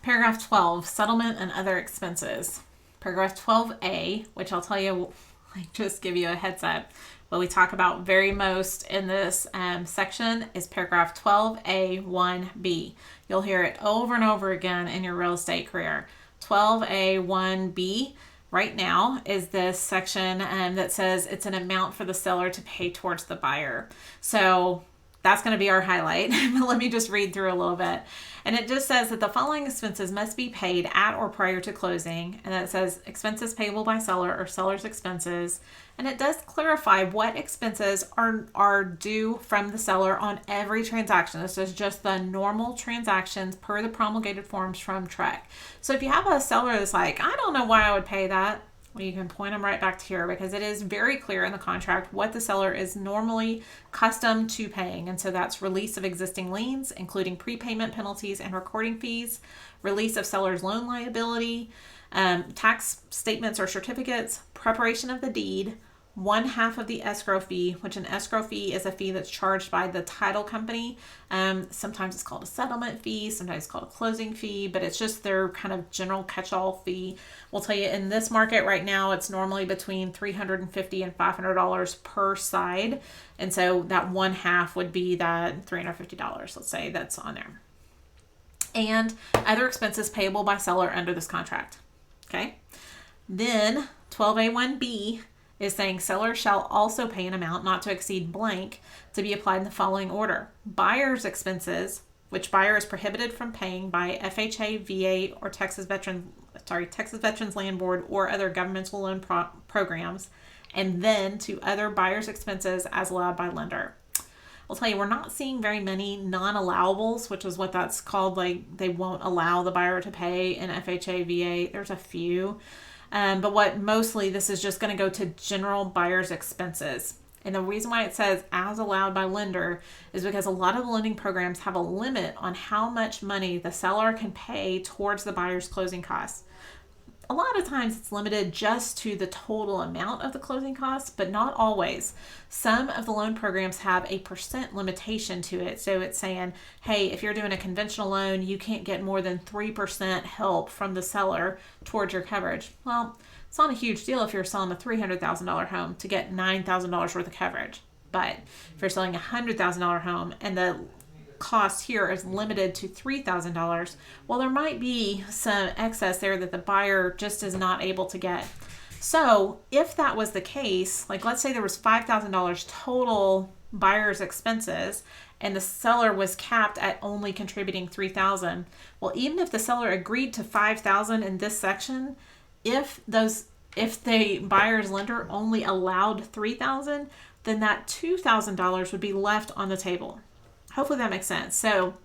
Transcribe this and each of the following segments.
Paragraph 12, settlement and other expenses. Paragraph 12A, which I'll tell you, just give you a heads up, what we talk about very most in this section is paragraph 12A1B. You'll hear it over and over again in your real estate career. 12A1B right now is this section that says it's an amount for the seller to pay towards the buyer. So that's going to be our highlight. Let me just read through a little bit. And it just says that the following expenses must be paid at or prior to closing. And then it says expenses payable by seller or seller's expenses. And it does clarify what expenses are due from the seller on every transaction. This is just the normal transactions per the promulgated forms from TREC. So if you have a seller that's like, I don't know why I would pay that, well, you can point them right back to here because it is very clear in the contract what the seller is normally accustomed to paying. And so that's release of existing liens, including prepayment penalties and recording fees, release of seller's loan liability, tax statements or certificates, preparation of the deed, 1/2 of the escrow fee, which an escrow fee is a fee that's charged by the title company. Sometimes it's called a settlement fee, sometimes it's called a closing fee, but it's just their kind of general catch-all fee. We'll tell you in this market right now, it's normally between $350 and $500 per side. And so that 1/2 would be that $350, let's say, that's on there. And other expenses payable by seller under this contract. Okay. Then 12A1B is saying seller shall also pay an amount not to exceed blank to be applied in the following order. Buyer's expenses, which buyer is prohibited from paying by FHA, VA, or Texas Veterans Land Board or other governmental loan programs, and then to other buyer's expenses as allowed by lender. I'll tell you, we're not seeing very many non-allowables, which is what that's called. Like they won't allow the buyer to pay in FHA, VA. There's a few. But what mostly this is just going to go to general buyer's expenses. And the reason why it says as allowed by lender is because a lot of the lending programs have a limit on how much money the seller can pay towards the buyer's closing costs. A lot of times it's limited just to the total amount of the closing costs, but not always. Some of the loan programs have a % limitation to it. So it's saying, hey, if you're doing a conventional loan, you can't get more than 3% help from the seller towards your coverage. Well, it's not a huge deal if you're selling a $300,000 home to get $9,000 worth of coverage. But if you're selling a $100,000 home and the cost here is limited to $3,000, well, there might be some excess there that the buyer just is not able to get. So if that was the case, like let's say there was $5,000 total buyer's expenses and the seller was capped at only contributing $3,000. Well, even if the seller agreed to $5,000 in this section, if the buyer's lender only allowed $3,000, then that $2,000 would be left on the table. Hopefully that makes sense. So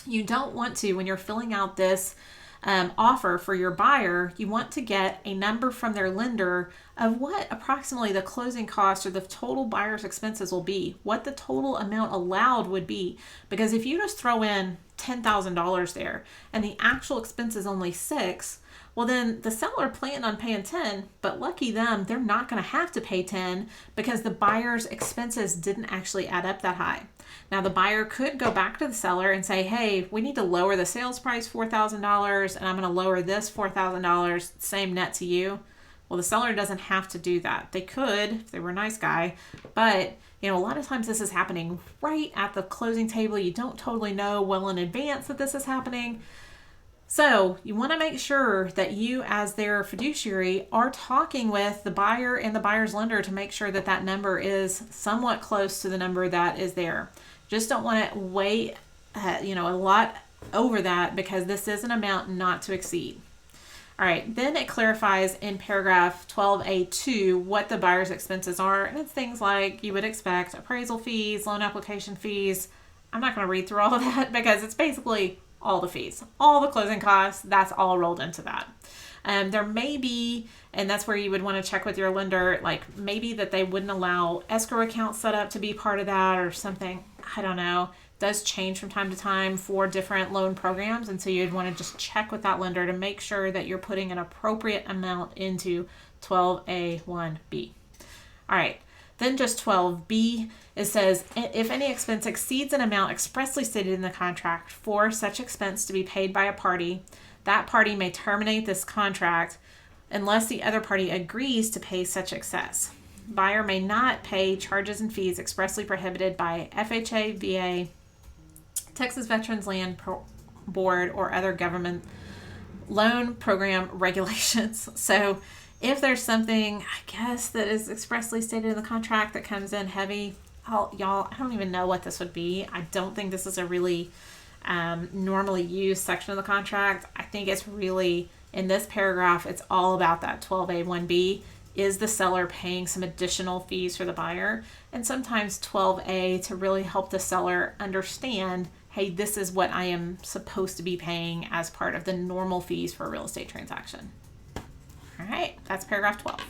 you don't want to, when you're filling out this offer for your buyer, you want to get a number from their lender of what approximately the closing cost or the total buyer's expenses will be, what the total amount allowed would be. Because if you just throw in $10,000 there and the actual expense is only $6,000, well, then the seller planned on paying $10,000, but lucky them, they're not going to have to pay $10,000 because the buyer's expenses didn't actually add up that high. Now, the buyer could go back to the seller and say, hey, we need to lower the sales price $4,000, and I'm going to lower this $4,000, same net to you. Well, the seller doesn't have to do that. They could if they were a nice guy, but a lot of times this is happening right at the closing table. You don't totally know well in advance that this is happening. So you want to make sure that you, as their fiduciary, are talking with the buyer and the buyer's lender to make sure that that number is somewhat close to the number that is there. Just don't want to weigh, a lot over that because this is an amount not to exceed. All right, then it clarifies in paragraph 12A2 what the buyer's expenses are, and it's things like you would expect: appraisal fees, loan application fees. I'm not going to read through all of that because it's basically all the fees, all the closing costs, that's all rolled into that. There may be, and that's where you would want to check with your lender, like maybe that they wouldn't allow escrow accounts set up to be part of that or something. I don't know. It does change from time to time for different loan programs. And so you'd want to just check with that lender to make sure that you're putting an appropriate amount into 12A1B. All right. Then just 12B, it says, if any expense exceeds an amount expressly stated in the contract for such expense to be paid by a party, that party may terminate this contract unless the other party agrees to pay such excess. Buyer may not pay charges and fees expressly prohibited by FHA, VA, Texas Veterans Land Board, or other government loan program regulations. So if there's something, I guess, that is expressly stated in the contract that comes in heavy, y'all, I don't even know what this would be. I don't think this is a really normally used section of the contract. I think it's really, in this paragraph, it's all about that 12A1B. Is the seller paying some additional fees for the buyer? And sometimes 12A to really help the seller understand, hey, this is what I am supposed to be paying as part of the normal fees for a real estate transaction. All right, that's paragraph 12.